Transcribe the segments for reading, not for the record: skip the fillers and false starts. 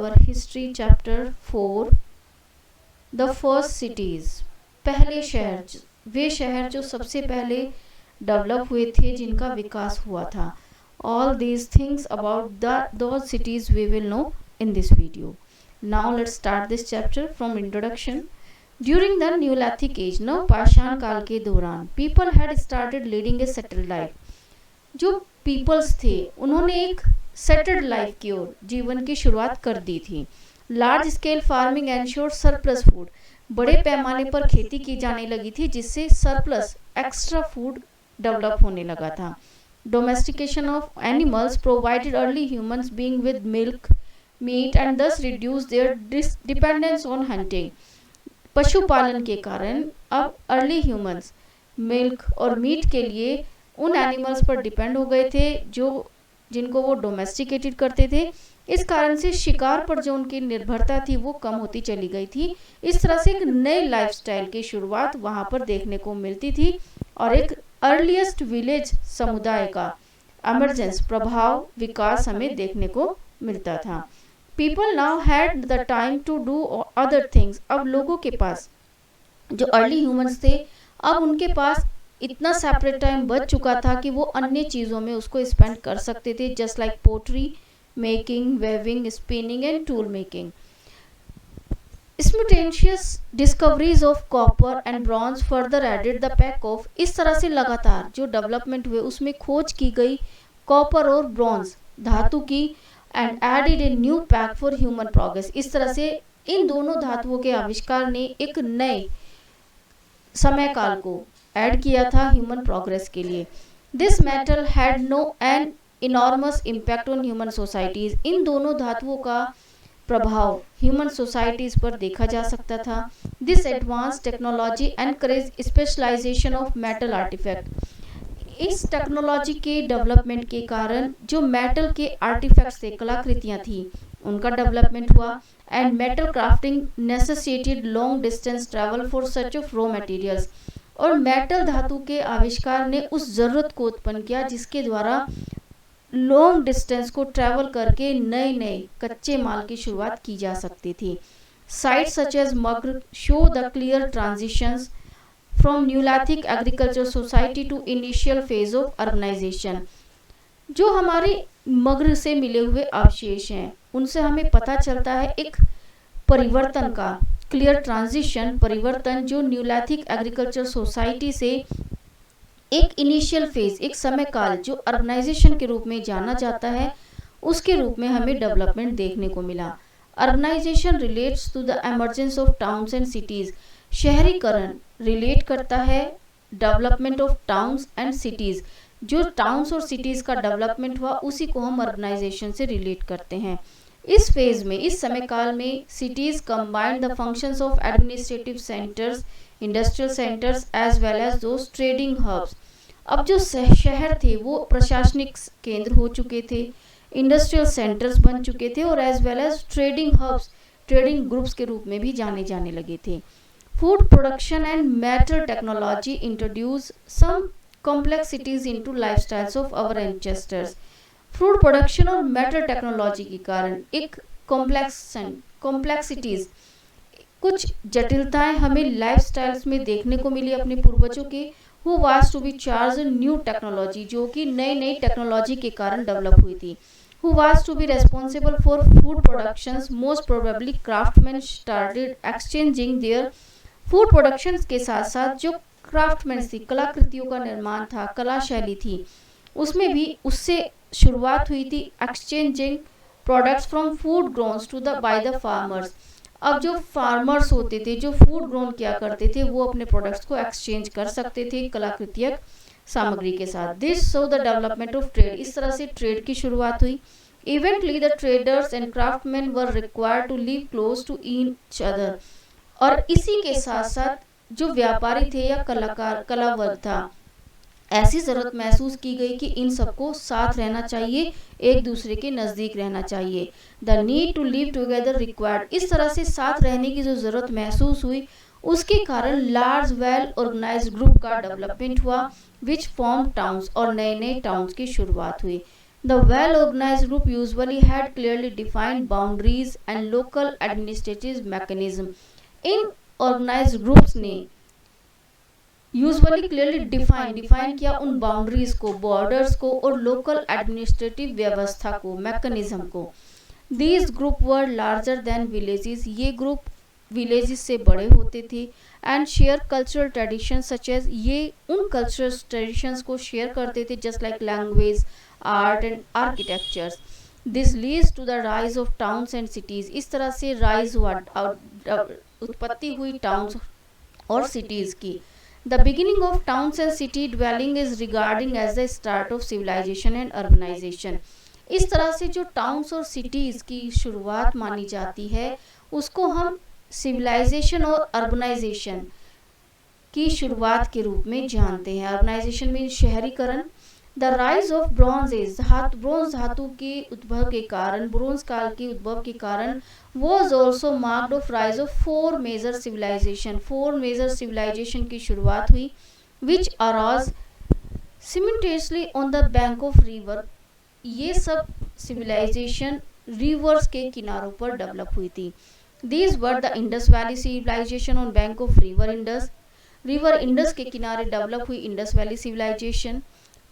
our history chapter 4 the first cities. पहले शहर, वे शहर जो सबसे पहले डेवलप हुए थे, जिनका विकास हुआ था। All these things about those cities we will know in this video. Now let's start this chapter from introduction. During the Neolithic age, नव पाषाण काल के दौरान, people had started leading a settled life. जो पीपल्स थे उन्होंने एक settled life की ओर जीवन की शुरुआत कर दी थी। Large scale farming ensured surplus food. बड़े पैमाने पर खेती की जाने लगी थी, जिससे सरप्लस एक्स्ट्रा फूड डेवलप होने लगा था। Domestication of animals provided early humans being with milk meat and thus reduce their dependence on hunting. पशुपालन के कारण अब अर्ली ह्यूमंस मिल्क और मीट के लिए उन एनिमल्स पर डिपेंड हो गए थे जिनको वो डोमेस्टिकेटेड करते थे। इस कारण से शिकार पर जो उनकी निर्भरता थी वो कम होती चली गई थी। इस तरह से एक नए लाइफस्टाइल की शुरुआत वहाँ पर देखने को मिलती थी और एक अर्लीस्ट विलेज समुदाय का एमरजेंस प्रभाव विकास हमें देखने को मिलता था। People now had the time to do other things. अब लोगों के पास, जो अर्ली ह्यूमंस थे, अब उनके पास इतना सेपरेट टाइम बच चुका था कि वो अन्य चीज़ों में उसको स्पेंड कर सकते थे, just like pottery making, weaving, spinning and tool making. Simultaneous discoveries of copper and bronze further added the pack of। इस तरह से लगातार जो डेवलपमेंट हुए उसमें खोज की गई कॉपर और ब्रॉन्ज धातु की, and added a new pack for human progress. इस तरह से इन दोनों धातुओं के आविष्कार ने एक नए समय काल को ऐड किया था ह्यूमन प्रोग्रेस के लिए। This metal had no an enormous impact on human societies. इन दोनों धातुओं का प्रभाव ह्यूमन सोसाइटीज पर देखा जा सकता था। This advance technology encourage specialization of metal artifact. इस टेक्नोलॉजी के डेवलपमेंट के कारण जो मेटल के आर्टिफैक्ट्स थे, कलाकृतियाँ थी, उनका डेवलपमेंट हुआ। And metal crafting necessitated long distance travel for search of raw materials. और मेटल धातु के आविष्कार ने उस ज़रूरत को उत्पन्न किया जिसके द्वारा लॉन्ग डिस्टेंस को ट्रैवल करके नए नए कच्चे माल की शुरुआत की जा सकती थी। Sites such as Mehrgarh show the clear transitions from neolithic agriculture society to initial phase of urbanization. जो हमारे मग्र से मिले हुए अवशेष हैं उनसे हमें पता चलता है एक परिवर्तन का, क्लियर ट्रांजिशन, परिवर्तन जो न्यूलिथिक एग्रीकल्चर सोसाइटी से एक इनिशियल फेज, एक समय काल जो अर्बनाइजेशन के रूप में जाना जाता है, उसके रूप में हमें डेवलपमेंट देखने को मिला। Urbanization relates to the emergence of towns and cities. शहरीकरण रिलेट करता है development of towns and cities. जो टाउन्स और सिटीज़ का डेवलपमेंट हुआ उसी को हम अर्बनाइजेशन से रिलेट करते हैं। इस फेज में, इस समय काल में, cities combined the functions of administrative centres, industrial centres as well as those trading hubs. अब जो शहर थे वो प्रशासनिक केंद्र हो चुके थे, इंडस्ट्रियल सेंटर्स बन चुके थे और as well as trading hubs, trading groups के रूप में भी जाने जाने लगे थे। Food production and metal technology introduce some complexities into lifestyles of our ancestors. Food production और मेटल टेक्नोलॉजी के कारण एक कॉम्प्लेक्सिटीज, कुछ जटिलताएं हमें लाइफस्टाइल्स में देखने को मिली अपने पूर्वजों के। Who was to be charge new technology, जो कि नई नई टेक्नोलॉजी के कारण डेवलप हुई थी। Who was to be responsible for food productions, most probably craftsman started exchanging their food productions. के साथ साथ जो क्राफ्टमैन थी, कलाकृतियों का निर्माण था, कला शैली थी, उसमें भी उससे शुरुआत हुई थी exchanging products from food grown to the by the farmers. अब जो फार्मर्स होते थे, जो फूड ग्रोन किया करते थे, वो अपने प्रोडक्ट्स को एक्सचेंज कर सकते थे कलाकृतिक सामग्री के साथ। This so the development of trade. इस तरह से ट्रेड की शुरुआत हुई। Eventually the traders and craftsman were required to live close to each other. और इसी के साथ साथ जो व्यापारी थे या कलाकार, कला वर्ग था, ऐसी ज़रूरत महसूस की गई कि इन सबको साथ रहना चाहिए, एक दूसरे के नज़दीक रहना चाहिए। The need to live together required. इस तरह से साथ रहने की जो ज़रूरत महसूस हुई उसके कारण लार्ज वेल ऑर्गेनाइज्ड ग्रुप का डेवलपमेंट हुआ, विच फॉर्म टाउन्स, और नए नए टाउन्स की शुरुआत हुई। The well organized group usually had clearly defined boundaries and local administrative mechanism. In organized groups ने यूजुअली क्लियरली डिफाइन किया उन बाउंड्रीज को, बॉर्डर्स को और लोकल एडमिनिस्ट्रेटिव व्यवस्था को, मैकेनिज्म को. These group were larger than villages, ये ग्रुप विलेजेस से बड़े होते थे. And share cultural tradition such as, ये उन कल्चरल ट्रेडिशंस को शेयर करते थे just like language, art and architectures. This leads to the rise of towns and cities, इस तरह से राइज हुआ, उत्पत्ति हुई टाउन्स और सिटीज की. The beginning of towns and city dwelling is regarding as the start of civilization and urbanization. इस तरह से जो टाउन्स और सिटीज़ की शुरुआत मानी जाती है उसको हम सिविलाइजेशन और अर्बनाइजेशन की शुरुआत के रूप में जानते हैं. अर्बनाइजेशन में शहरीकरण. The rise of bronze age, bronze धातु के उद्भव के कारण, ब्रॉन्ज काल के उद्भव के कारण was also marked of rise of four major civilization की शुरुआत हुई which arose simultaneously on the bank of river. ये सब civilization rivers के किनारों पर डेवलप हुई थी. These were the Indus Valley civilization on bank of river Indus के किनारे डेवलप हुई Indus Valley civilization.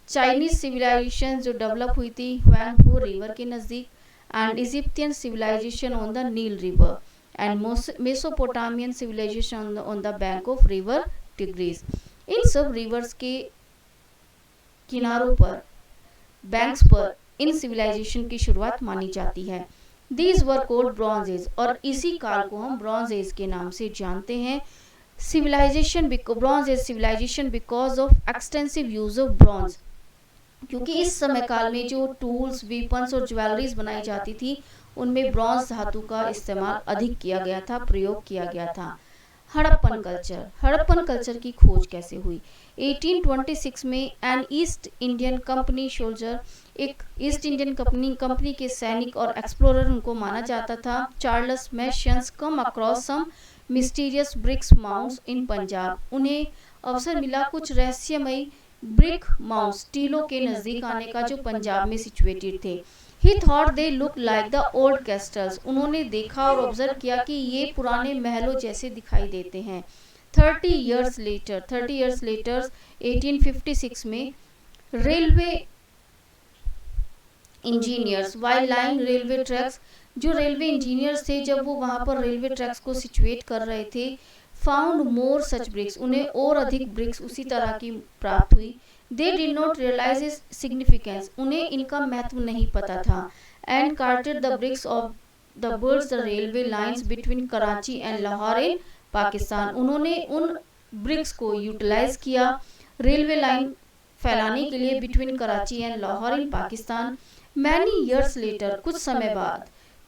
Chinese civilization जो डेवलप हुई थी ह्वांगहो रिवर के नज़दीक. And Egyptian civilization on the Nile river and Mesopotamian civilization on the bank of river Tigris. इन सब रिवर्स के किनारों पर, बैंक्स पर इन सिविलाइजेशन की शुरुआत मानी जाती है. These were cold bronze age, और इसी काल को हम ब्रॉन्ज एज के नाम से जानते हैं. Civilization bronze age civilization because of extensive use of bronze, क्योंकि इस समय काल में जो टूल्स, वीपन्स और ज्वेलरीज बनाई जाती थी उनमें ब्रॉन्ज धातु का इस्तेमाल अधिक किया गया था, प्रयोग किया गया था. हड़प्पन कल्चर की खोज कैसे हुई? 1826 में an East Indian company soldier, एक ईस्ट इंडियन कंपनी के सैनिक और एक्सप्लोरर उनको माना जाता था, Charles Masson, come across some mysterious bricks mounds in Punjab. उन्हें अवसर मिला कुछ रहस्यमयी ब्रिक माउंट्स, टीलों के नज़दीक आने का जो पंजाब में सिचुएटेड थे. He thought they look like the old castles, उन्होंने देखा और ऑब्जर्व किया कि ये पुराने महलों जैसे दिखाई देते हैं. 30 years later 1856 में railway engineers while lying railway tracks, जो रेलवे इंजीनियर्स थे जब वो वहाँ पर रेलवे ट्रैक्स को सिचुएट कर रहे थे, फाउंड मोर सच ब्रिक्स, उन्हें और अधिक ब्रिक्स उसी तरह की प्राप्त हुई. They did not realise its significance, उन्हें इनका महत्व नहीं पता था. And carted the bricks off the birds the railway lines between Karachi and Lahore in Pakistan, उन्होंने उन ब्रिक्स को यूटिलाइज किया रेलवे लाइन फैलाने के लिए between Karachi and Lahore in Pakistan. Many years later,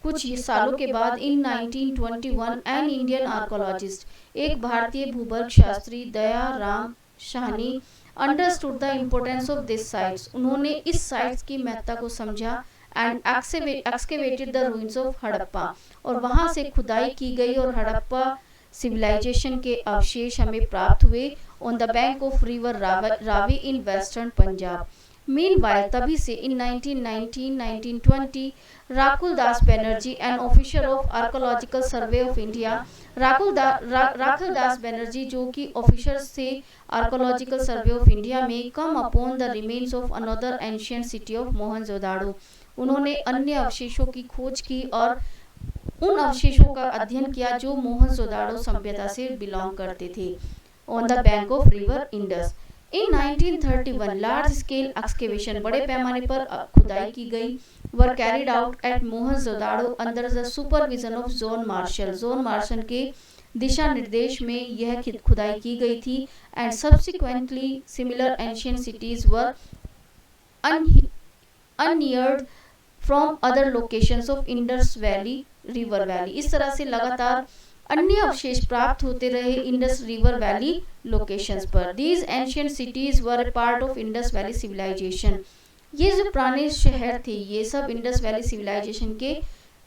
कुछ सालों के बाद इन 1921 एन इंडियन आर्कोलॉजिस्ट, एक भारतीय भूगर्भ शास्त्री Daya Ram Sahni understood the importance of this sites, उन्होंने इस साइट्स की महत्ता को समझा. And excavated the ruins of Harappa, और वहाँ से खुदाई की गई और हड़प्पा सिविलाइजेशन के अवशेष हमें प्राप्त हुए on the bank of river Ravi in western Punjab. Meanwhile, तभी से in 1919-1920 Rakhal Das Banerjee, an officer of archaeological survey of India, Rakhal Das Banerjee जो कि ऑफिसर्स थे आर्कोलॉजिकल सर्वे ऑफ इंडिया में, come upon the remains of another ancient city of Mohenjodaro, उन्होंने अन्य अवशेषों की खोज की और उन अवशेषों का अध्ययन किया जो मोहनजोदाड़ो सभ्यता से बिलोंग करते थे on the bank of river Indus. In 1931 large scale excavation, बड़े पैमाने पर खुदाई की गई, were carried out at Mohenjodaro under the supervision of John Marshall के दिशा निर्देश में यह खुदाई की गई थी. And subsequently similar ancient cities were unearthed from other locations of Indus valley river valley. इस तरह से लगातार अन्य अवशेष प्राप्त होते रहे इंडस रिवर वैली लोकेशंस पर. These ancient cities were a part of Indus valley civilization, ये जो पुराने शहर थे ये सब इंडस वैली सिविलाइजेशन के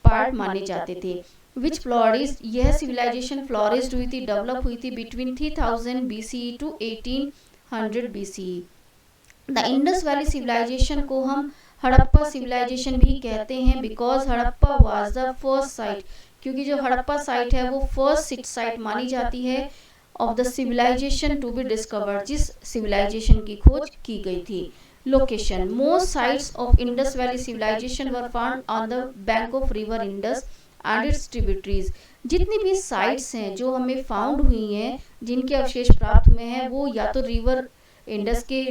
पार्ट माने जाते थे. विच फ्लोरिश, यह सिविलाइजेशन फ्लोरिश हुई थी, डेवलप हुई थी between 3000 BCE to 1800 BCE. The Indus valley civilization को हम हड़प्पा सिविलाइजेशन भी कहते हैं because Harappa was the first site, क्योंकि जो हड़प्पा साइट है वो फर्स्ट साइट मानी जाती है of the civilization to be discovered, जिस सिविलाइजेशन की खोज की गई थी। Location, most sites of Indus valley civilization were found on the bank of river Indus and its tributaries. जितनी भी साइट्स हैं जो हमें फाउंड हुई हैं, जिनके अवशेष प्राप्त हुए हैं, वो या तो रिवर इंडस के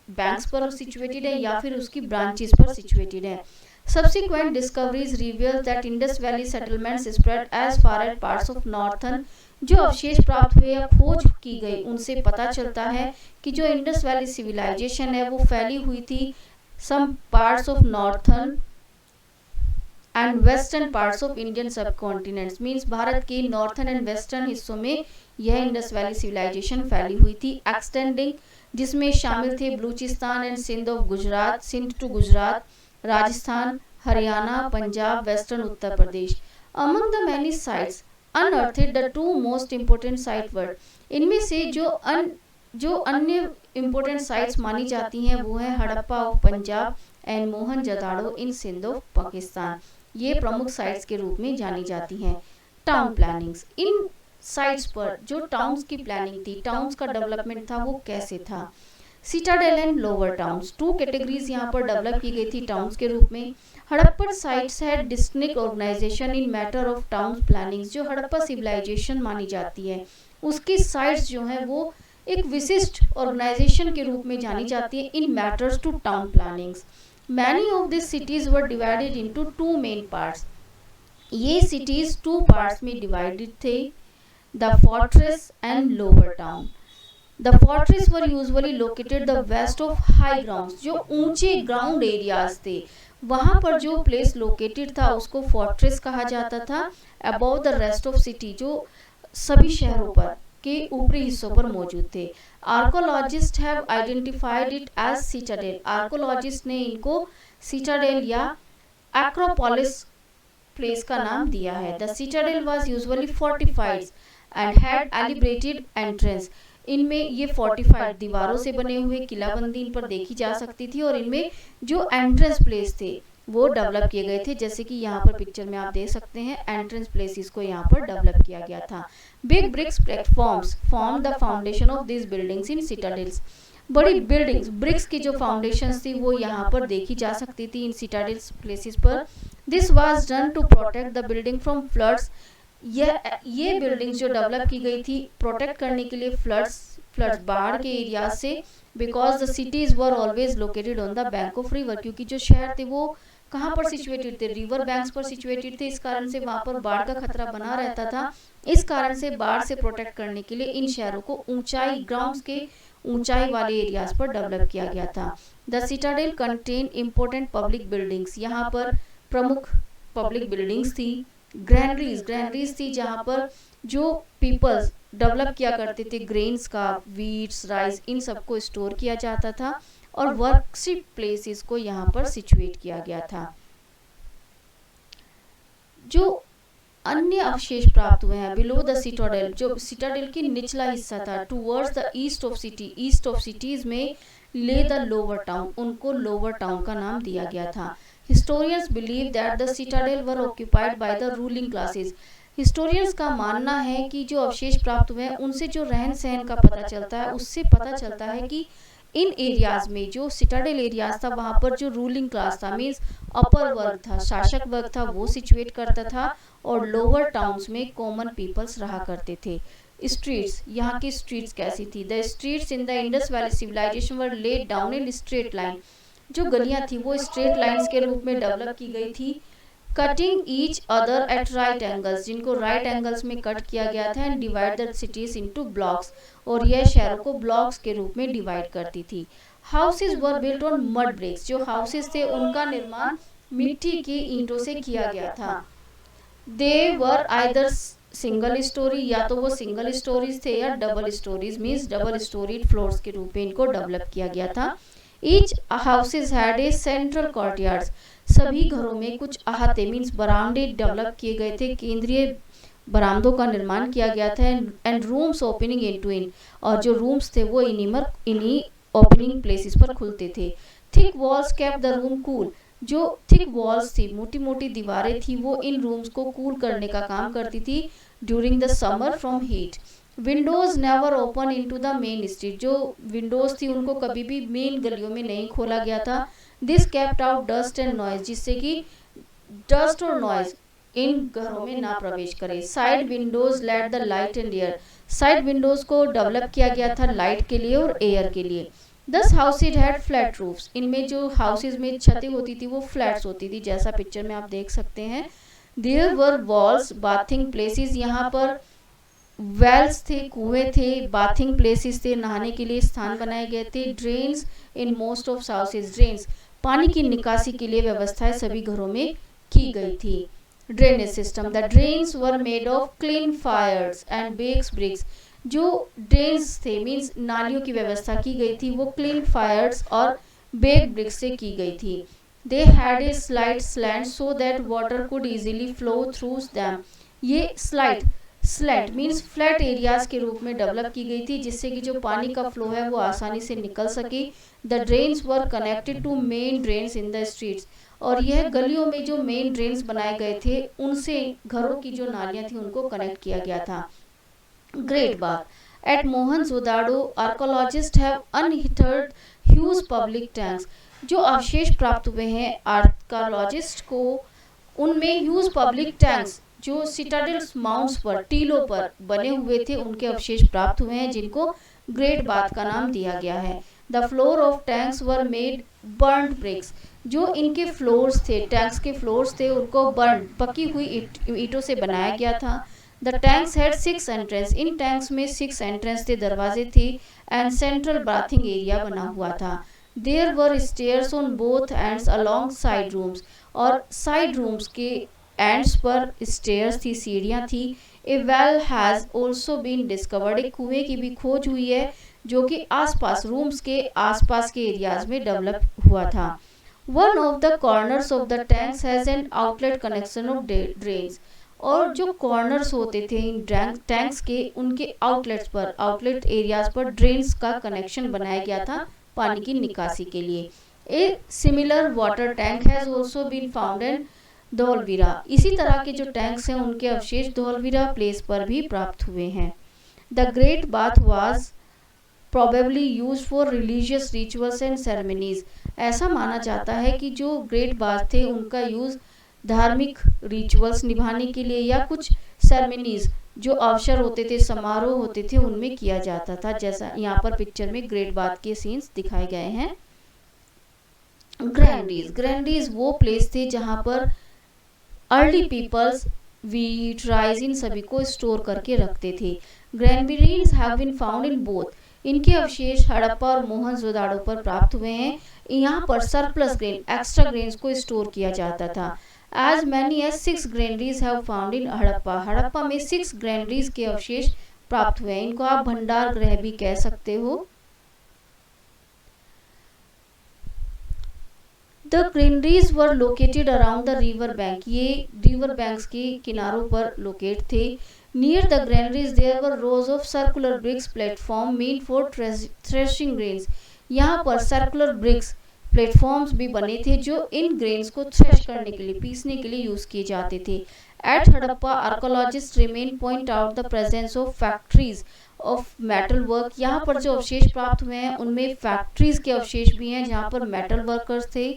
बैंक्स पर सिचुएटेड है या फिर उसकी ब्रांचेस पर सिचुएटेड है। Subsequent discoveries reveal that Indus Valley settlements spread as far as parts of northern। जो अवशेष प्राप्त हुए या खोज की गई उनसे पता चलता है कि जो इंडस वैली सिविलाइजेशन है वो फैली हुई थी some parts of northern and western parts of Indian सब कॉन्टिनेंट्स, मीन्स भारत के नॉर्थर्न एंड वेस्टर्न हिस्सों में यह इंडस वैली सिविलाइजेशन फैली हुई थी, एक्सटेंडिंग, जिसमें शामिल थे Baluchistan and Sindh of Gujarat, Sindh to Gujarat, Rajasthan, Haryana, Punjab, western Uttar Pradesh. Among the many sites unearthed the two most important site were. इनमें से जो अन्य इम्पोर्टेंट साइट्स मानी जाती हैं वो है Harappa of Punjab and Mohenjodaro in Sindh of Pakistan. ये प्रमुख साइट्स के रूप में जानी जाती हैं। टाउन प्लानिंग्स, इन साइट्स पर जो टाउन्स की प्लानिंग थी, टाउन्स का डेवलपमेंट था, वो कैसे था। Citadel and lower towns, two categories यहाँ पर डेवलप की गई थी टाउन्स के रूप में। हड़प्पन साइट्स है district organization in matter of town plannings. जो हड़प्पा सिविलाइजेशन मानी जाती है उसकी साइट्स जो है वो एक विशिष्ट ऑर्गेनाइजेशन के रूप में जानी जाती है in matters to town plannings. Many of this cities were divided into two main parts. ये सिटीज टू पार्ट्स में डिवाइडेड थे, the fortress and lower town. The fortress were usually located the west of high grounds. जो ऊंचे ground areas थे वहां पर जो place located था उसको फोर्ट्रेस कहा जाता था। Above the rest of city, जो सभी शहरों पर के ऊपरी हिस्सों पर मौजूद थे। Archaeologist have identified it as citadel. Archaeologist ने इनको सिटाडेल या एक्रोपोलिस प्लेस का नाम दिया है। The citadel was usually fortified and had elaborated entrance. इनमें ये फोर्टिफाइड दीवारों से बने हुए किलाबंदी इन पर देखी जा सकती थी और इनमें जो एंट्रेंस प्लेस थे वो डेवलप किए गए थे, जैसे कि यहाँ पर पिक्चर में आप देख सकते हैं एंट्रेंस प्लेसेस को यहाँ पर डेवलप किया गया था। Big bricks platforms form the foundation of this buildings in citadels. बड़ी बिल्डिंग्स, ब्रिक्स की जो फाउंडेशंस थी वो यहाँ पर देखी जा सकती थी इन सिटाडेल्स प्लेसेस पर। This was done to protect the building from floods. ये बिल्डिंग्स जो डेवलप की गई थी प्रोटेक्ट करने के लिए फ्लड्स बाढ़ के एरिया से, because the cities were always located on the bank of river. क्योंकि जो शहर थे वो कहाँ पर सिचुएटेड थे, रिवर बैंक्स पर सिचुएटेड थे, इस कारण से वहां पर बाढ़ का खतरा बना रहता था। इस कारण से बाढ़ से प्रोटेक्ट करने के लिए इन शहरों को ऊंचाई, ग्राउंड्स के ऊंचाई वाले एरियाज पर डेवलप किया गया था। The Citadel contain important public buildings. यहाँ पर प्रमुख पब्लिक बिल्डिंग्स थी। ग्रैनरीज थी जहाँ पर जो पीपल्स डेवलप किया करते थे ग्रेन्स का, वीट्स, राइस, इन सबको स्टोर किया जाता था और वर्कशिप प्लेसेस को यहाँ पर सिचुएट किया गया था। जो अन्य अवशेष प्राप्त हुए हैं बिलो द सिटाडेल, जो सिटाडेल की निचला हिस्सा था, towards the east of city, east of cities में ले द लोअर टाउन, उनको लोअर टाउन का नाम दिया गया था। Historians believe that the Citadel were occupied by the ruling classes. Historians का मानना है कि जो अवशेष प्राप्त हुए हैं उनसे जो रहन सहन का पता चलता है, उससे पता चलता है कि इन एरियाज में जो सिटाडेल एरियाज था वहां पर जो रूलिंग क्लास था, मीन्स अपर वर्ग था, शासक वर्ग था, वो सिचुएट करता था और लोअर टाउन्स में कॉमन पीपल्स रहा करते थे। स्ट्रीट्स, यहाँ की स्ट्रीट्स कैसी थी? The streets in the Indus valley civilization were laid down in straight line. जो गलियां थी वो स्ट्रेट लाइंस के रूप में डेवलप की गई थी। Cutting each other at right angles, जिनको राइट एंगल्स में कट किया गया था। And divide the cities into blocks, और यह शहरों को ब्लॉक्स के रूप में डिवाइड करती थी। Houses were built on mud bricks, जो हाउसेज थे उनका निर्माण मिट्टी की ईंटों से किया गया था। दे वर आइदर सिंगल स्टोरी, या तो वो सिंगल स्टोरीज थे या double stories, means double storeyed floors के रूप में इनको डेवलप किया गया था। Each houses had a central courtyards, सभी घरों में कुछ अहाते मीन्स बरामदे डेवलप किए गए थे, केंद्रीय बरामदों का निर्माण किया गया था। And rooms opening into in, और जो रूम्स थे वो इन्हीं ओपनिंग प्लेसेस पर खुलते थे। Thick walls kept the room cool. जो थिक वॉल्स थी, मोटी मोटी दीवारें थी, वो इन रूम्स को कूल करने का काम करती थी during the summer from heat. Windows never open into the main street. जो विंडोज थी उनको कभी भी मेन गलियों में नहीं खोला गया था। This kept out dust and noise, जिससे कि डस्ट और नॉइज इन घरों में ना प्रवेश करे। Side Windows let the light and air. Side Windows को डेवलप किया गया था लाइट के लिए और एयर के लिए। दस हाउसेज हैड फ्लैट रूफ्स। इनमें जो हाउसेज में छतें होती थी वो फ्लैट्स होती थी, जैसा पिक्चर में आप देख सकते हैं। There were walls, bathing places, यहाँ पर वेल्स थे, कुएं थे, बाथिंग प्लेसेस थे, नहाने के लिए स्थान बनाए गए थे। Drains in most of houses, drains पानी की निकासी के लिए व्यवस्थाएं सभी घरों में की गई थी। Drainage system, the drains were made of clean fires and baked bricks. जो ड्रेन्स थे मीन्स नालियों की व्यवस्था की गई थी, वो क्लीन फायर्स और बेक ब्रिक्स से की गई थी। They had a slide slant so that water could easily flow through them. ये slide slant means flat areas के रूप में डेवलप की गई थी, जिससे कि जो पानी का फ्लो है वो आसानी से निकल सके। The drains were connected to main drains in the streets. और यह गलियों में जो मेन ड्रेन्स बनाए गए थे उनसे घरों की जो नालियां थी उनको कनेक्ट किया गया था। Great bath at Mohenjodaro, archaeologist have unearthed huge public tanks. जो अवशेष प्राप्त हुए हैं आर्कोलॉजिस्ट को, उनमें ह्यूज पब्लिक टैंक्स जो सिटाडेल्स माउंट्स पर, टीलों पर बने हुए थे, उनके अवशेष प्राप्त हुए हैं, जिनको ग्रेट बाथ का नाम दिया गया है। The floor of tanks were made burnt bricks. जो इनके फ्लोर्स थे, टैंक्स के फ्लोर्स थे, उनको बर्न पकी हुई ईंटों से बनाया गया था। The tanks had 6 entrance. In tanks में 6 एंट्रेंस थे, दरवाजे थे, एंड सेंट्रल बाथिंग एरिया बना हुआ था। There were stairs on both ends along side rooms. और साइड रूम्स के एंड्स पर स्टेयर्स थी, सीढ़ियाँ थी। A well has also been discovered. एक कुएं की भी खोज हुई है जो कि आसपास रूम्स के आसपास के एरियाज में डेवलप हुआ था। One of the corners of the tanks has an outlet connection of drains. और जो कॉर्नर्स होते थे इन टैंक्स के, उनके आउटलेट्स पर, आउटलेट एरियाज पर ड्रेन्स का कनेक्शन बनाया गया था पानी की निकासी के लिए। A similar water tank has also been found in Dholavira. इसी तरह के जो टैंक्स हैं उनके अवशेष धौलवीरा प्लेस पर भी प्राप्त हुए हैं। The great bath was probably used for religious rituals and ceremonies. ऐसा माना जाता है कि जो ग्रेट बाथ थे उनका यूज धार्मिक रिचुअल्स निभाने के लिए या कुछ सेरेमनीज, जो अवसर होते थे, समारोह होते थे, उनमें किया जाता था। जैसा यहाँ पर पिक्चर में ग्रेट बाथ के सीन्स दिखाए गए हैं। ग्रैंडरीज, ग्रैंडरीज वो प्लेस थे जहाँ पर अर्ली पीपल्स वीट, राइस, इन सभी को स्टोर करके रखते थे। Granaries have been found in both. इनके अवशेष हड़प्पा और मोहनजोदाड़ो पर प्राप्त हुए हैं। यहाँ पर सरप्लस ग्रेन, एक्स्ट्रा ग्रेन्स को स्टोर किया जाता था। As many as 6 granaries have found in Harappa. Harappa में 6 ग्रैनरीज के अवशेष प्राप्त हुए हैं। इनको आप भंडार गृह भी कह सकते हो। The granaries were located around the river bank. ये रिवर बैंक्स के किनारों पर लोकेट थे। Near the granaries there were rows of circular bricks platform mean for threshing grains. यहाँ पर सर्कुलर ब्रिक्स प्लेटफॉर्म्स भी बने थे जो इन ग्रेन्स को थ्रेश करने के लिए, पीसने के लिए यूज किए जाते थे। At Harappa archaeologist remain point out the presence of factories of metal work. यहाँ पर जो अवशेष प्राप्त हुए हैं उनमें फैक्ट्रीज के अवशेष भी हैं जहाँ पर मेटल वर्कर्स थे,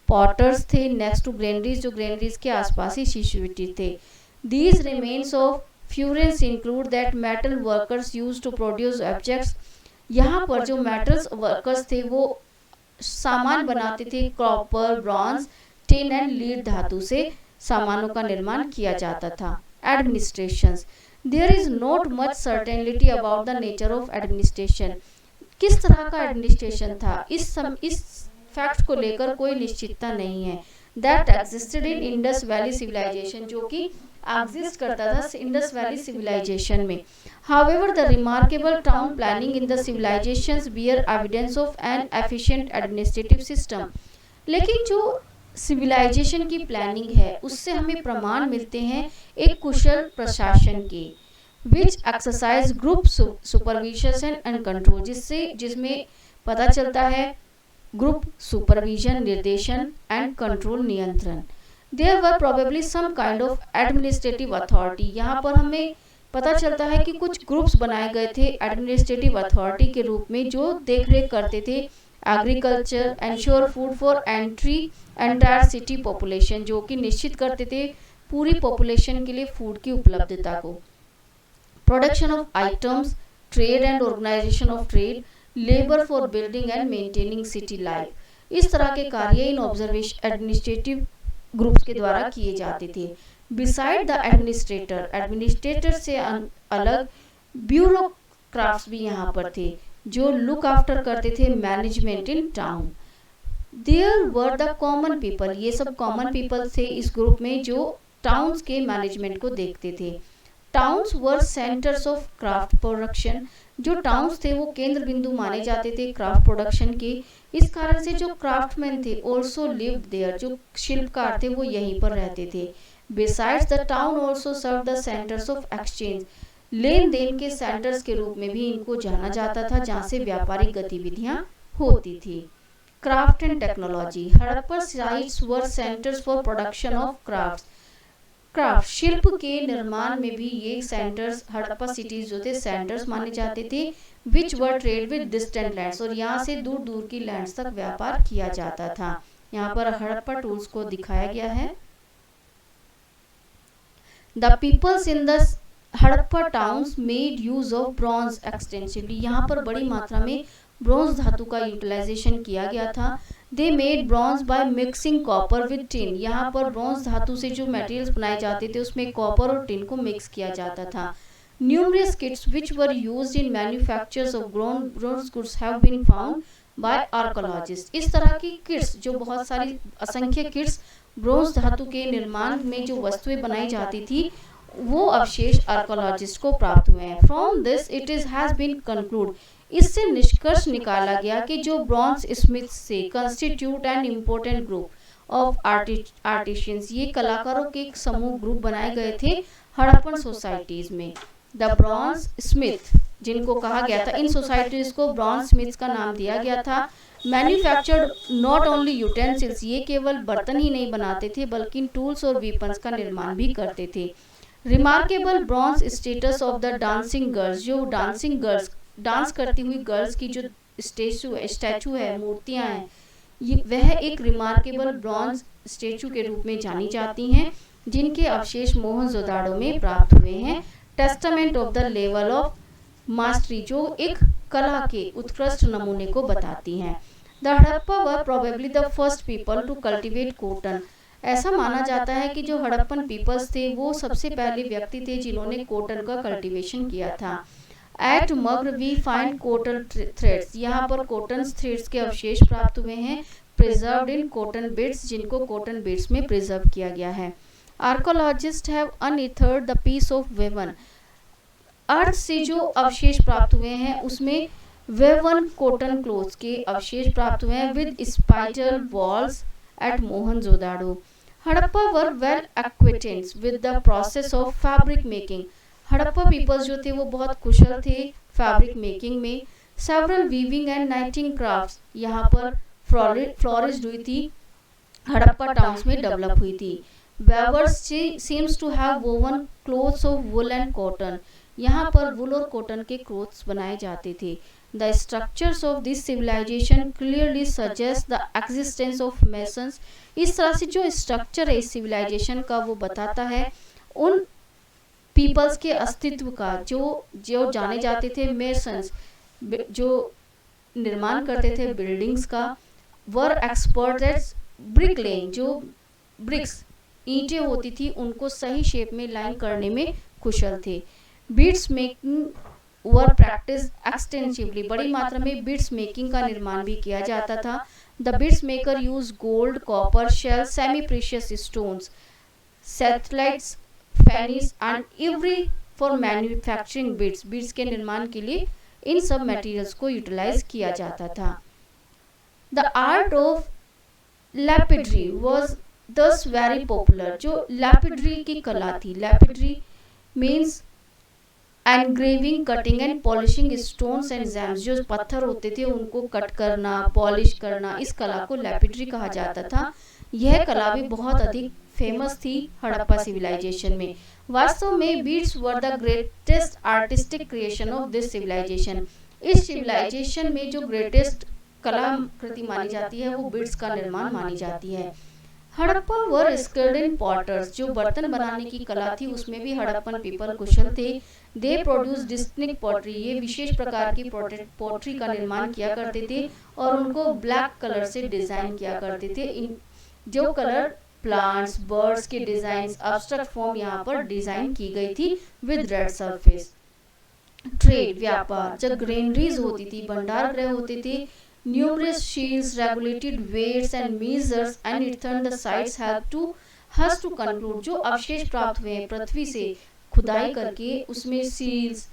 पॉटर्स थे, नेक्स्ट टू ग्रैनरीज, जो ग्रैनरीज के आसपास ही शिशुविटी थे। These remains of furnaces include that metal workers use to produce objects. यहाँ पर जो मेटल्स वर्कर्स थे वो सामान बनाते थे, copper, bronze, tin and lead धातु से सामानों का निर्माण किया जाता था। Administrations, there is not much certainty about the nature of administration. किस तरह का एडमिनिस्ट्रेशन था इस फैक्ट को लेकर कोई निश्चितता नहीं है। That existed in Indus valley civilization, जो कि एग्जिस्ट करता था इंडस वैली सिविलाइजेशन में। However the remarkable town planning in the civilizations bear evidence of an efficient administrative system. लेकिन जो सिविलाइजेशन की प्लानिंग है उससे हमें प्रमाण मिलते हैं एक कुशल प्रशासन के, which exercise group supervision and control, जिसमें पता चलता है ग्रुप सुपरविजन, निर्देशन एंड कंट्रोल, नियंत्रण। There were probably some kind of administrative authority. यहाँ पर हमें पता चलता है कि कुछ ग्रुप्स बनाए गए थे एडमिनिस्ट्रेटिव अथॉरिटी के रूप में, जो देखरेख करते थे agriculture, ensure food for entire city population, जो कि निश्चित करते थे पूरी पॉपुलेशन के लिए फूड की उपलब्धता को। Production of items, trade and organization of trade, labour for building and maintaining city life. इस तरह के कार्य इन ऑब्जर्वेशन एडमिनिस्ट्रेटिव ग्रुप्स के द्वारा किए जाते थे। बिसाइड द एडमिनिस्ट्रेटर से अलग ब्यूरोक्राट्स भी यहाँ पर थे, जो लुक आफ्टर करते थे management in town. There were the common people, ये सब कॉमन पीपल थे इस ग्रुप में, जो टाउन्स के मैनेजमेंट को देखते थे। Towns were centres of craft production, जो टाउन्स थे वो केंद्र बिंदु माने जाते थे क्राफ्ट प्रोडक्शन के। इस कारण से जो क्राफ्टमैन थे ऑल्सो लिव्ड देयर, जो शिल्पकार थे वो यहीं पर रहते थे। Besides the town also serve the centres of exchange, लेन देन के सेंटर्स के रूप में भी इनको जाना जाता था, जहाँ से व्यापारिक गतिविधियां होती थी। Craft and technology, Harappa sites were centres for production of craft. शिल्प के निर्माण में भी ये सेंटर्स, हड़प्पा सिटीज जो थे सेंटर्स माने जाते थे, विच वर ट्रेड विद डिस्टेंट लैंड्स, और यहाँ से दूर दूर की लैंड्स तक व्यापार किया जाता था। यहाँ पर हड़प्पा टूल्स को दिखाया गया है। The peoples in the Harappa towns made use of bronze extensively, यहाँ पर बड़ी मात्रा में ब्रॉन्ज धातु का यूटिलाइजेशन किया गया था। They made bronze by mixing copper with tin, यहाँ पर ब्रॉन्ज धातु से जो मटेरियल्स बनाए जाते थे उसमें कॉपर और टिन को मिक्स किया जाता था। Numerous kits which were used in manufactures of bronze goods have been found by archaeologist. इस तरह की किट्स, जो बहुत सारी असंख्य किट्स ब्रॉन्ज धातु के निर्माण में जो वस्तुएं बनाई जाती थी, वो अवशेष आर्कोलॉजिस्ट को प्राप्त हुए हैं। From this it is has been concluded, इससे निष्कर्ष निकाला गया कि जो ब्रॉन्ज स्मिथ से constitute an important group of artisans, ये कलाकारों के एक समूह ग्रुप बनाए गए थे हड़प्पन सोसाइटीज में। द ब्रॉन्ज स्मिथ, जिनको कहा गया था, इन सोसाइटीज को ब्रॉन्ज स्मिथ का नाम दिया गया था। मैन्युफैक्चर्ड नॉट ओनली यूटेंसिल्स, ये केवल बर्तन ही नहीं बनाते थे बल्कि टूल्स और वीपन्स का निर्माण भी करते थे। Remarkable bronze status of the dancing girls, जो डांसिंग गर्ल्स, डांस करती हुई गर्ल्स की जो स्टैचू है, मूर्तियां हैं, ये वह एक रिमार्केबल ब्रॉन्ज स्टैचू के रूप में जानी जाती हैं, जिनके अवशेष मोहनजोदाड़ो में प्राप्त हुए हैं। Testament of the level of mastery, जो एक कला के उत्कृष्ट नमूने को बताती हैं। The Harappa were probably the first people to cultivate cotton, ऐसा माना जाता है कि जो हड़प्पन पीपल्स थे वो सबसे पहले व्यक्ति थे जिन्होंने कॉटन का कल्टीवेशन किया था। At Mehrgarh we find cotton threads, यहाँ पर कॉटन थ्रेड्स के अवशेष प्राप्त हुए हैं। प्रिजर्व्ड इन कॉटन बीड्स, जिनको कॉटन बीड्स में प्रिजर्व किया गया है। Archaeologist have unearthed the piece of woven, earth से जो अवशेष प्राप्त हुए हैं उसमें वेवन कॉटन क्लोथ्स के अवशेष प्राप्त हुए हैं with spindle whorls at Mohenjodaro. Harappa were well acquainted with the process of fabric making, Harappa peoples जो थे वो बहुत कुशल थे फैब्रिक मेकिंग में। Several weaving and knitting crafts यहाँ पर फ्लोरिश हुई थी, हड़प्पा टाउन्स में डेवलप हुई थी। Weavers seems to have woven clothes of wool and cotton, यहाँ पर वुल और कॉटन के क्लोथ्स बनाए जाते थे। The structures of this civilization clearly suggest the existence of masons, इस तरह से जो स्ट्रक्चर है इस सिविलाइजेशन का वो बताता है उन पीपल्स के अस्तित्व का, जो जाने जाते थे मेसन्स, जो निर्माण करते थे बिल्डिंग्स का। वर एक्सपर्ट एट ब्रिक लेइंग, जो ब्रिक्स ईंटें होती थी उनको सही शेप में लाइन करने में कुशल थे। बीड्स मेकिंग वर प्रैक्टिस एक्सटेंसिवली, बड़ी मात्रा में बीड्स मेकिंग का निर्माण भी किया जाता था। The beads maker use gold, copper, shell, semi precious stones, satellites, faience and ivory for manufacturing beads, beads के निर्माण के लिए इन सब मटेरियल्स को यूटिलाइज किया जाता था। The art of lapidary was thus very popular, जो लैपिड्री की कला थी, lapidary means engraving, cutting and polishing stones and gems, जो पत्थर होते थे उनको कट करना, पॉलिश करना, इस कला को लैपिड्री कहा जाता था। यह कला भी बहुत अधिक फेमस थी हड़प्पा सिविलाइजेशन में। वास्तव में beads were the greatest artistic creation of this civilization. इस सिविलाइजेशन में जो ग्रेटेस्ट कलाकृति मानी जाती है वो बीड्स का निर्माण मानी जाती है। हड़प्पा वर स्किल्ड इन पॉटर्स, जो बर्तन बनाने की कला थी उसमें भी हड़प्पन पीपल कुशल थे। दे प्रोड्यूस डिस्टिंक्ट पॉटरी, ये विशेष प्रकार की पॉटरी का निर्माण किया करते थे और उनको ब्लैक कलर से डिजाइन किया करते थे। इन जो कलर प्लांट्स, बर्ड्स के डिजाइन, एब्स्ट्रैक्ट फॉर्म यहाँ पर डिजाइन की गई थी विद रेड सरफेस। ट्रेड, व्यापार, जब ग्रेनरीज होती थी, भंडार गृह होते थे, numerous shields regulated weights and measures and in turn the sites has to conclude, जो अवशेष प्राप्त हुए हैं पृथ्वी से खुदाई करके उसमें सील्स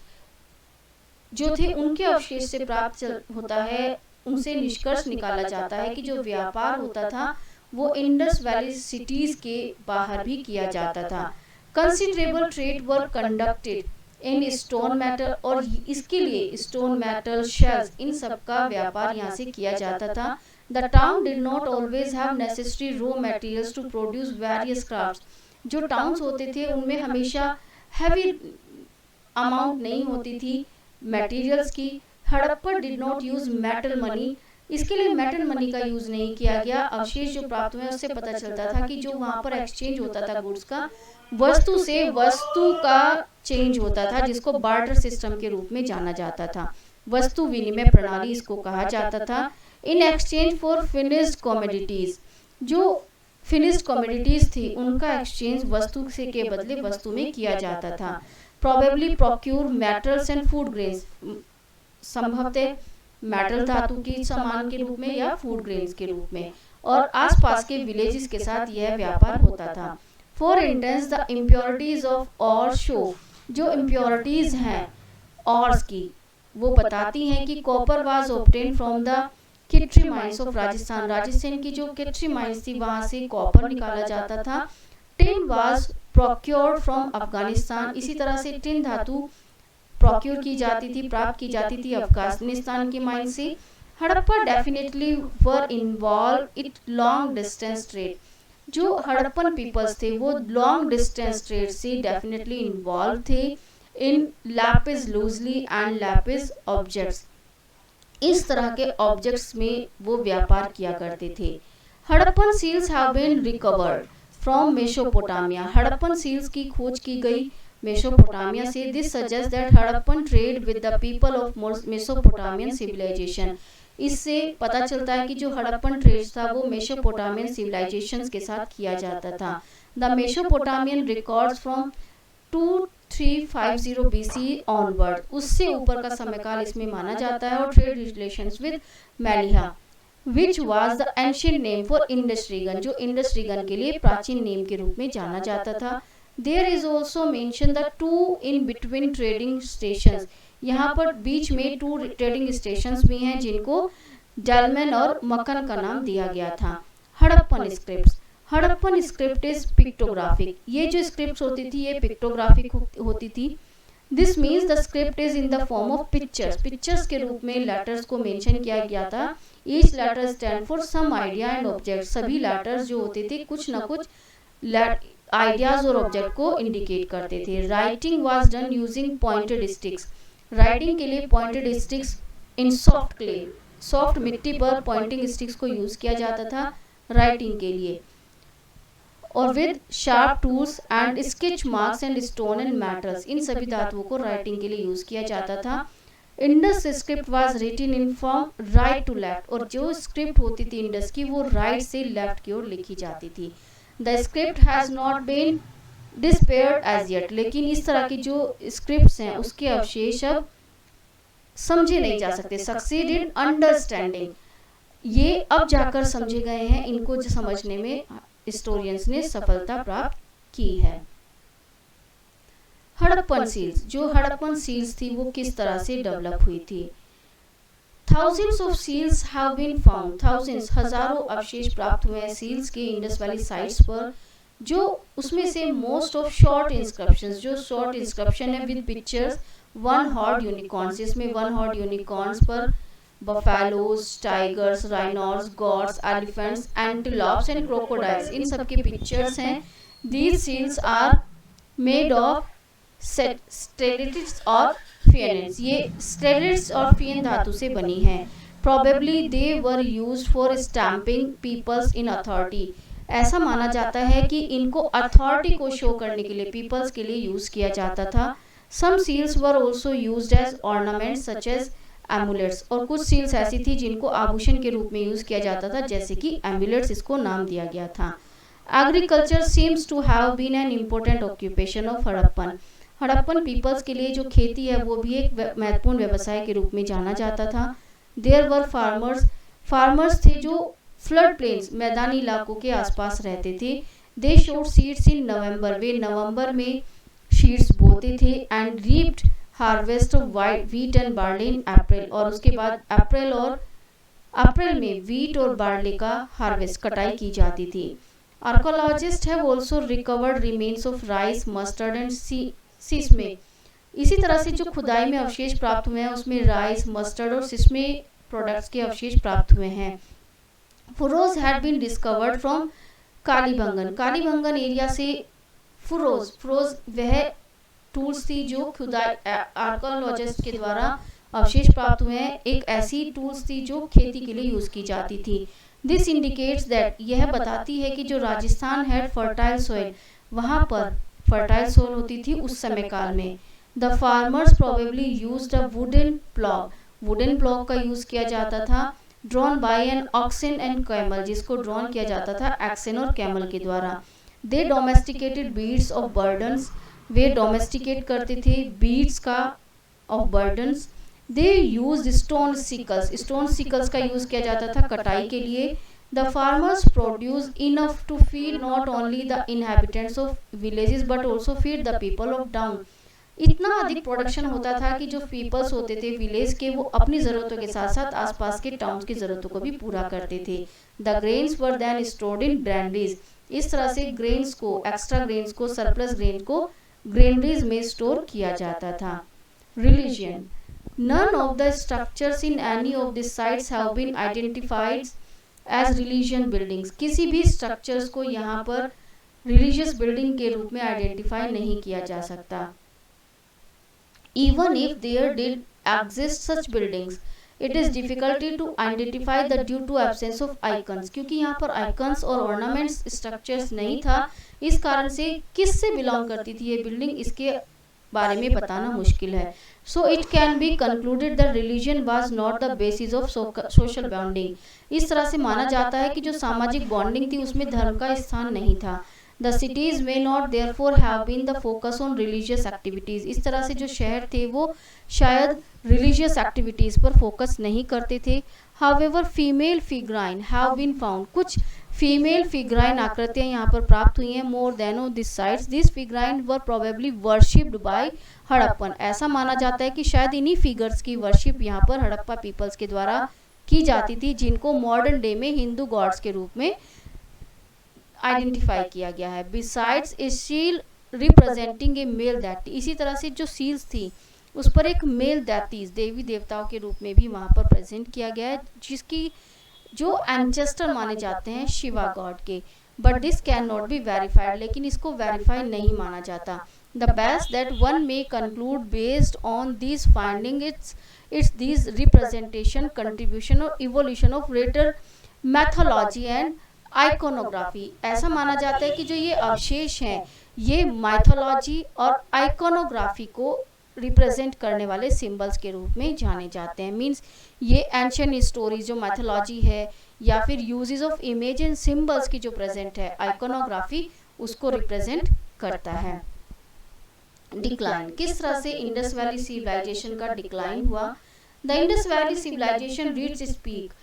जो थे उनके अवशेष से प्राप्त होता है, उनसे निष्कर्ष निकाला जाता है कि जो व्यापार होता था वो इंडस वैली सिटीज के बाहर भी किया जाता था। Considerable trade were conducted in stone metal, और इसके लिए स्टोन मेटल, शेल्स, इन सब का व्यापार यहाँ से किया जाता था। The town did not always have necessary raw materials to produce various crafts, जो टाउन्स होते थे उनमें हमेशा हैवी अमाउंट नहीं होती थी मटेरियल्स की। Harappa did not use metal money, इसके लिए मेटल मनी का यूज नहीं किया गया। अवशेष जो प्राप्त हुए उससे पता चलता था कि जो वहां पर एक्सचेंज होता था गुड्स का, वस्तु से वस्तु का चेंज होता था, जिसको बार्टर सिस्टम के रूप में जाना जाता था। वस्तु विनिमय प्रणाली इसको कहा जाता था। In exchange for finished commodities, जो फिनिश्ड कमोडिटीज थी उनका एक्सचेंज वस्तु से के बदले वस्तु में किया जाता था। Probably procure metals and food grains, संभवतः मेटल धातु की सामान के रूप में या फूड ग्रेन्स के रूप में, और आसपास के विलेजेस के साथ यह व्यापार होता था। For instance the impurities of ore show, जो इम्प्योरिटीज हैं ऑर्स की, वो बताती हैं कि copper was obtain from the Khetri mines of Rajasthan, Rajasthan की जो किट्री माइंस थी वहां से कॉपर निकाला जाता था। Tin was procured from Afghanistan, इसी तरह से टिन धातु प्रोक्योर की जाती थी, प्राप्त की जाती थी अफगानिस्तान की माइन से। Harappa definitely were involve it long distance trade, जो हड़प्पन पीपल्स थे वो लॉन्ग डिस्टेंस ट्रेड से डेफिनेटली इन्वॉल्व थे in lapis lazuli and lapis objects, इस तरह के ऑब्जेक्ट्स में वो व्यापार किया करते थे। Harappan seals have been recovered from Mesopotamia, Harappan seals की खोज की गई मेसोपोटामिया से। This suggest that Harappan trade with the people of Mesopotamian civilization, इससे पता चलता है कि जो हड़प्पन ट्रेड था वो मेसोपोटामियन सिविलाइजेशंस के साथ किया जाता था। The Mesopotamian records from 2350 BC onward, उससे ऊपर का समयकाल इसमें माना जाता है। और trade relations with Meluhha which was the ancient name for Indus region, जो इंडस रीगन के लिए प्राचीन नेम के रूप में जाना जाता था। There is also mention the two in between trading stations, यहाँ पर बीच में 2 ट्रेडिंग स्टेशंस भी हैं जिनको डलमेन और मक्कन का नाम दिया गया था। Harappan scripts, Harappan script is pictographic, ये जो स्क्रिप्ट होती थी ये पिक्टोग्राफिक होती थी। This means the script is in the form of pictures, pictures के रूप में लेटर्स को मेंशन किया गया था। Each letter stand for some idea and object, सभी लेटर्स जो होते थे कुछ न कुछ आइडियाज और ऑब्जेक्ट को इंडिकेट करते थे। Writing was done using pointed sticks, writing के लिए पॉइंटेड स्टिक्स इन सॉफ्ट क्ले, सॉफ्ट मिट्टी पर पॉइंटिंग स्टिक्स को यूज किया जाता था राइटिंग के लिए। और with sharp tools and sketch marks and stone and metals, इन सभी धातुओं को राइटिंग के लिए यूज किया जाता था। Indus script was written in from right to left, और जो स्क्रिप्ट होती थी इंडस की वो राइट से लेफ्ट की ओर लिखी जाती थी। The script has not been deciphered as yet, लेकिन इस तरह की जो स्क्रिप्ट्स हैं उसके अवशेष अब समझे नहीं जा सकते। सक्सीड इन अंडरस्टैंडिंग, ये अब जाकर समझे गए हैं, इनको समझने में हिस्टोरियंस ने सफलता प्राप्त की है। हड़प्पन सील्स, जो हड़प्पन सील्स थी वो किस तरह से डेवलप हुई थी। Thousands of seals have been found, thousands, हजारों अवशेष प्राप्त हुए हैं सील्स के इंडस वैली साइट्स पर, जो उसमें से मोस्ट ऑफ शॉर्ट इंस्क्रिप्शंस, जो शॉर्ट इंस्क्रिप्शन है with pictures, one horn unicorns, जिसमें वन हॉर्न यूनिकॉर्न्स पर buffaloes, tigers, rhinos, gods, elephants, antelopes and crocodiles, इन सब के पिक्चर्स हैं। These seals are made of steatites और फिएनेट्स, ये स्टेलेट्स और फिएन धातु से बनी हैं। Probably they were used for stamping peoples in authority, ऐसा माना जाता है कि इनको अथॉरिटी को शो करने के लिए, पीपल्स के लिए यूज किया जाता था। Some seals were also used as ornaments such as amulets, और कुछ सील्स ऐसी थी जिनको आभूषण के रूप में यूज किया जाता था, जैसे कि एमुलेट्स, इसको नाम दिया गया था। Agriculture seems to have been an important occupation of Harappan, Harappan peoples के लिए जो खेती है वो भी एक महत्वपूर्ण व्यवसाय के रूप में जाना जाता था। देयर वर फार्मर्स, फार्मर्स थे जो फ्लड प्लेन्स, मैदानी इलाकों के आसपास रहते थे। दे शोड सीड्स इन नवंबर, वे नवंबर में सीड्स बोते थे। And reaped harvest of wheat and barley in April, और उसके बाद अप्रैल में व्हीट और बार्ली का हार्वेस्ट, कटाई की जाती थी। Archaeologist have also recovered remains of rice, mustard and sesame, इसी तरह से जो खुदाई में अवशेष प्राप्त हुए हैं उसमें राइस, मस्टर्ड और सिसमे प्रोडक्ट्स के अवशेष प्राप्त हुए हैं। Furrows had been discovered from Kalibangan, Kalibangan area से फुरोज वह टूल्स थी जो खुदाई आर्कोलॉजिस्ट के द्वारा अवशेष प्राप्त हुए हैं। एक ऐसी टूल्स थी जो खेती के लिए यूज की जाती थी। दिस इंडिकेट्स दैट, यह बताती है कि जो राजस्थान हैड फर्टाइल सॉइल, वहाँ पर फर्टाइल सॉइल होती थी उस समय काल में। The farmers probably used a wooden plough, wooden plough का यूज किया जाता था। Drawn by an oxen and camel, जिसको ड्रॉन किया जाता था एक्सन और कैमल के द्वारा। They domesticated beasts of burdens, वे डोमेस्टिकेट करते थे बीड्स का of burdens. They use stone sickles, stone sickles का यूज किया जाता था कटाई के लिए। The farmers produce enough to feed not only the inhabitants of villages but also feed the people of town, इतना अधिक प्रोडक्शन होता था कि जो पीपल्स होते थे विलेज के, वो अपनी ज़रूरतों के साथ साथ आसपास के टाउन्स की ज़रूरतों को भी पूरा करते थे। The grains were then stored in granaries, इस तरह से ग्रेन्स को, एक्स्ट्रा ग्रेन्स को, सरप्लस ग्रेन को ग्रैंडरीज में स्टोर किया जाता था। Religion, none of the structures in any of this sites have been identified as religion buildings, किसी भी स्ट्रक्चर्स को यहाँ पर रिलीजियस बिल्डिंग के रूप में आइडेंटिफाई नहीं किया जा सकता। Even if there did exist such buildings, it is difficult to identify the due to absence of icons, क्योंकि यहाँ पर icons और ornaments structures नहीं था, इस कारण से किससे बिलोंग करती थी ये बिल्डिंग, इसके बारे में बताना मुश्किल है। So it can be concluded that religion was not the basis of social bonding, इस तरह से माना जाता है कि जो सामाजिक बॉन्डिंग थी उसमें धर्म का स्थान नहीं था। The cities may not therefore have been the focus on religious activities, इस तरह से जो शहर थे वो शायद religious activities पर फोकस नहीं करते थे। However, female figurine have been found, कुछ फीमेल फिगराइन आकृतियाँ यहाँ पर प्राप्त हुई हैं। More than of this sites this figurine were probably worshipped by Harappan, ऐसा माना जाता है कि शायद इन्हीं फिगर्स की वर्शिप यहाँ पर हड़प्पा पीपल्स के द्वारा की जाती थी, जिनको मॉडर्न डे में हिंदू गॉड्स के रूप में आइडेंटिफाई किया गया है। Besides a seal representing a male deity, इसी तरह से जो सील्स थी उस पर एक मेल दैतीज, देवी देवताओं के रूप में भी वहाँ पर प्रेजेंट किया गया है, जिसकी जो एंसेस्टर माने जाते हैं शिवा गॉड के। But this can not be verified, लेकिन इसको वेरीफाई नहीं माना जाता। The best that one may conclude based on this finding it's this representation contribution और evolution of later mythology and iconography, ऐसा माना जाता है कि जो ये अवशेष हैं ये माइथोलॉजी और आइकोनोग्राफी को रिप्रेजेंट करने वाले सिंबल्स के रूप में जाने जाते हैं। मींस ये एंशिएंट स्टोरीज जो माइथोलॉजी है या फिर uses of image and symbols की जो प्रेजेंट है आइकोनोग्राफी, उसको रिप्रेजेंट करता है। डिक्लाइन, किस तरह से इंडस वैली सिविलाइजेशन का डिक्लाइन हुआ। The Indus valley civilization reached its peak,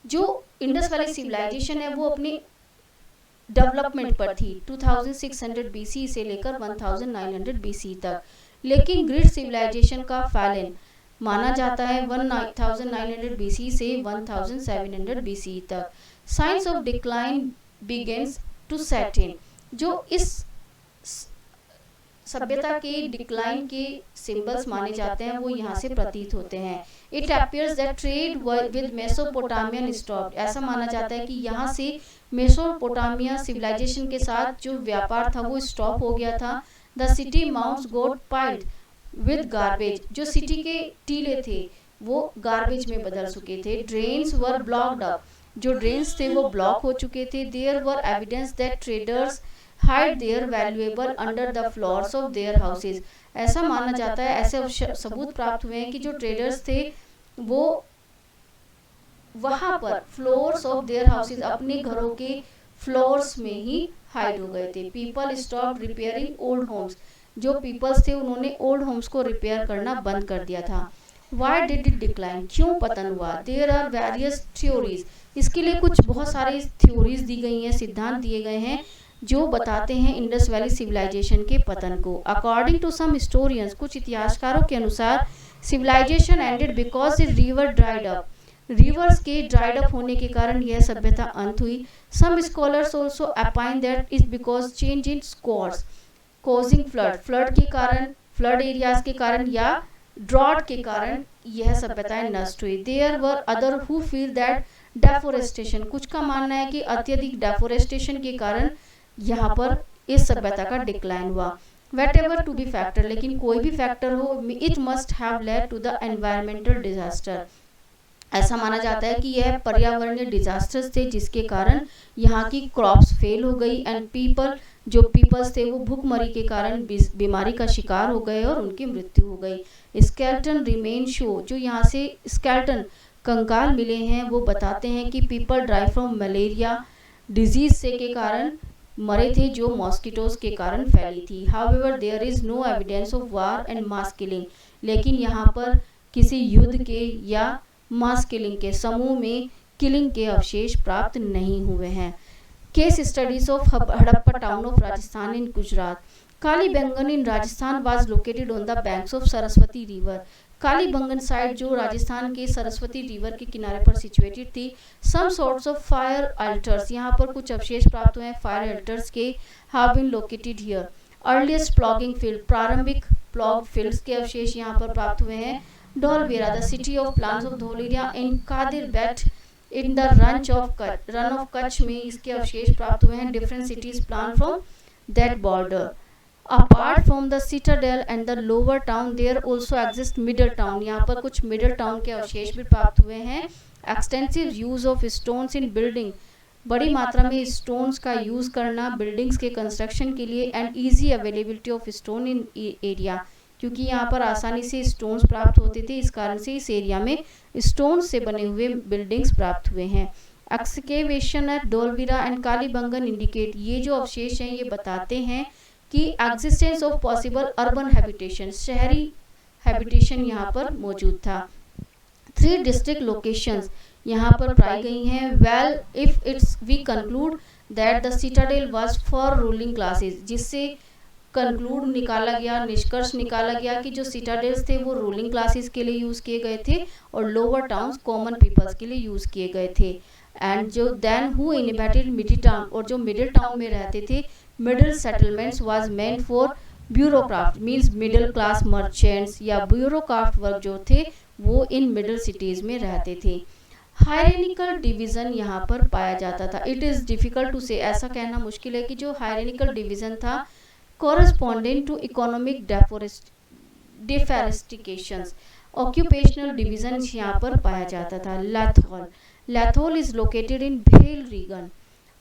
जो इंडस वैली सिविलाइजेशन है वो अपनी डेवलपमेंट पर थी 2600 BC से लेकर 1900 BC तक, लेकिन ग्रीक सिविलाइजेशन का फैलन माना जाता है 1900 BC से 1700 BC तक। Signs of decline begins to set in, जो इस सभ्यता के डिक्लाइन के सिंबल्स माने जाते हैं वो यहाँ से प्रतीत होते हैं। It appears that trade with Mesopotamian stopped, ऐसा माना जाता है कि यहाँ से मेसोपोटामिया सिविलाइजेशन के साथ जो व्यापार था वो स्टॉप हो गया था। The city mounds got piled with garbage, जो सिटी के टीले थे वो गार्बेज में बदल चुके थे। ड्रेन्स वर ब्लॉक्ड अप, जो ड्रेन्स थे वो ब्लॉक हो चुके थे। There were evidence that traders hide their valuable under the floors of their houses, ऐसा माना जाता है, ऐसे सबूत प्राप्त हुए हैं कि जो ट्रेडर्स थे वो वहां पर फ्लोर्स ऑफ देयर हाउसेज, अपने घरों के फ्लोर्स में ही हाइड हो गए थे। People stop repairing old Holmes, जो पीपल्स थे उन्होंने ओल्ड होम्स को रिपेयर करना बंद कर दिया था। Why did it decline, क्यों पतन हुआ? There are various theories, इसके लिए कुछ बहुत सारे थ्योरीज दी गई हैं, सिद्धांत दिए गए हैं जो बताते हैं इंडस वैली सिविलाइजेशन के पतन को। अकॉर्डिंग टू सम हिस्टोरियंस, कुछ इतिहासकारों के अनुसार civilization ended because the river dried up, rivers के ड्राइड अप होने के कारण यह सभ्यता अंत हुई। Some scholars also opine that is because change in course causing flood, flood के कारण, फ्लड एरियाज के कारण या ड्रॉट के कारण यह सभ्यताएं नष्ट हुई। There were other who feel that deforestation, कुछ का मानना है कि अत्यधिक डेफोरेस्टेशन के कारण यहाँ पर इस सभ्यता का डिक्लाइन हुआ। Whatever to be factor, लेकिन कोई भी फैक्टर हो, it must have led to the environmental disaster, ऐसा माना जाता है कि यह पर्यावरणीय डिजास्टर्स थे जिसके कारण यहाँ की क्रॉप्स फेल हो गई एंड पीपल, जो पीपल्स थे वो भूखमरी के कारण बीमारी का शिकार हो गए और उनकी मृत्यु हो गई। स्केलेटन रिमेन शो, जो यहाँ से स्केलेटन कंकाल मिले हैं वो बताते हैं कि people die from malaria disease से के कारण मरे थे जो मॉस्किटोज के कारण फैली थी। However there is no evidence of war and mass killing, लेकिन यहाँ पर किसी युद्ध के या मास किलिंग के समूह में किलिंग के अवशेष प्राप्त नहीं हुए हैं। Case studies of Harappa town of Rajasthan in Gujarat, Kalibangan in Rajasthan was located on the banks of Saraswati river, Kalibangan site जो राजस्थान के सरस्वती रिवर के किनारे पर सिचुएटेड थी। Some sorts of fire altars, यहाँ पर कुछ अवशेष प्राप्त हुए हैं फायर अल्टर्स के, have been located here. Earliest ploughing field, प्रारंभिक प्लॉग फील्ड्स के अवशेष यहाँ पर प्राप्त हुए हैं। Dholavira, the city of plants of Dholavira in Khadir Bet in the Rann of Kutch में इसके अवशेष प्राप्त हुए हैं। Different cities plan from that border. Apart from the citadel and the lower town there also exist middle town, यहाँ पर कुछ मिडल टाउन के अवशेष भी प्राप्त हुए हैं। Extensive use of stones in building, बड़ी मात्रा में स्टोन्स का यूज करना बिल्डिंग्स के कंस्ट्रक्शन के लिए and easy availability of stone in area, क्योंकि यहाँ पर आसानी से स्टोन्स प्राप्त होते थे, इस कारण से इस एरिया में स्टोन से बने हुए बिल्डिंग्स प्राप्त हुए हैं। Excavation at Dholavira and Kalibangan indicate, ये जो अवशेष हैं ये बताते हैं कि existence of possible urban habitation, शहरी हैबिटेशन यहाँ पर मौजूद था। 3 डिस्ट्रिक्ट लोकेशंस यहाँ पर पाई गई हैं। Well if it's we conclude that the citadel was for ruling classes, जिससे कंक्लूड निकाला गया, निष्कर्ष निकाला गया कि जो सिटाडेल्स थे वो रूलिंग क्लासेस के लिए यूज किए गए थे और लोअर टाउन्स कॉमन पीपल्स के लिए यूज किए गए थे। एंड जो then who inhabited middle town, और जो मिडिल टाउन में रहते थे, middle settlements was meant for bureaucrat means middle class merchants या ब्यूरोक्राफ्ट वर्ग जो थे वो इन मिडिल सिटीज में रहते थे। हायरेनिकल डिवीजन यहाँ पर पाया जाता था। इट इज डिफिकल्ट टू से, ऐसा कहना मुश्किल है कि जो हायरेनिकल डिवीजन था corresponding to economic deforestation, occupational divisions यहाँ पर पाया जाता था। लैथोल, लैथोल is located in Bhal region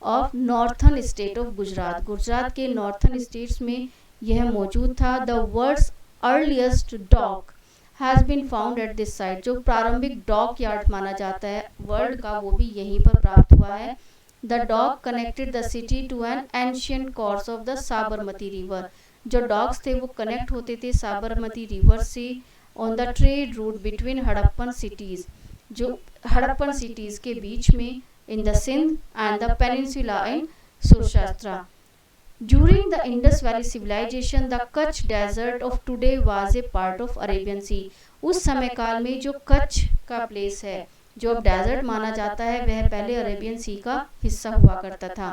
of northern state of Gujarat, Gujarat के नॉर्थर्न स्टेट्स में यह मौजूद था। The world's earliest dock has been found at this site, जो प्रारंभिक डॉक यार्ड माना जाता है वर्ल्ड का वो भी यहीं पर प्राप्त हुआ है। The dock connected the city to an ancient course of the Sabarmati river, जो डॉक्स थे वो कनेक्ट होते थे साबरमती रिवर से on the trade route between Harappan cities, जो हड़प्पन सिटीज के बीच में in the Sindh and the peninsula in Saurashtra. During the Indus Valley civilization, the Kutch desert of today was a part of Arabian Sea. उस समय काल में जो कच्छ का प्लेस है जो अब डेजर्ट माना जाता है वह पहले अरेबियन सी का हिस्सा हुआ करता था।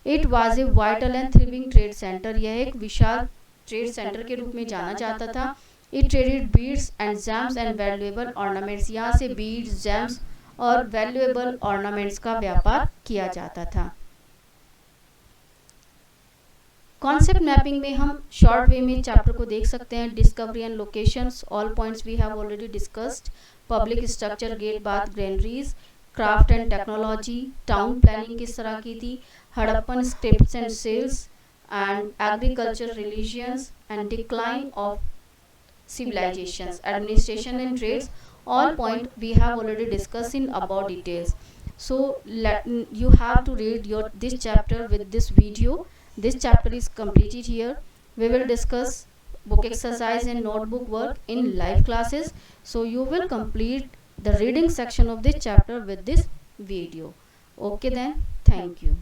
It was a vital and thriving trade centre, यह एक विशाल ट्रेड सेंटर के रूप में जाना जाता था। It traded beads and James and valuable ornaments, यहाँ से बीड्स, जेम्स और वैल्यूएबल ऑर्नामेंट्स का व्यापार किया जाता था। कॉन्सेप्ट मैपिंग में हम शॉर्ट वे में चैप्टर को देख सकते हैं। Discovery and locations, all points we have already discussed. Public structure, gate, bath, granaries, craft and technology, town planning किस तरह की थी, Harappan scripts and seals and agriculture, religions and decline of civilizations, administration and trades, all point we have already discussed in about details. So you have to read this chapter with this video. This chapter is completed here. We will discuss book exercise and notebook work in live classes, so you will complete the reading section of this chapter with this video. Okay then, thank you.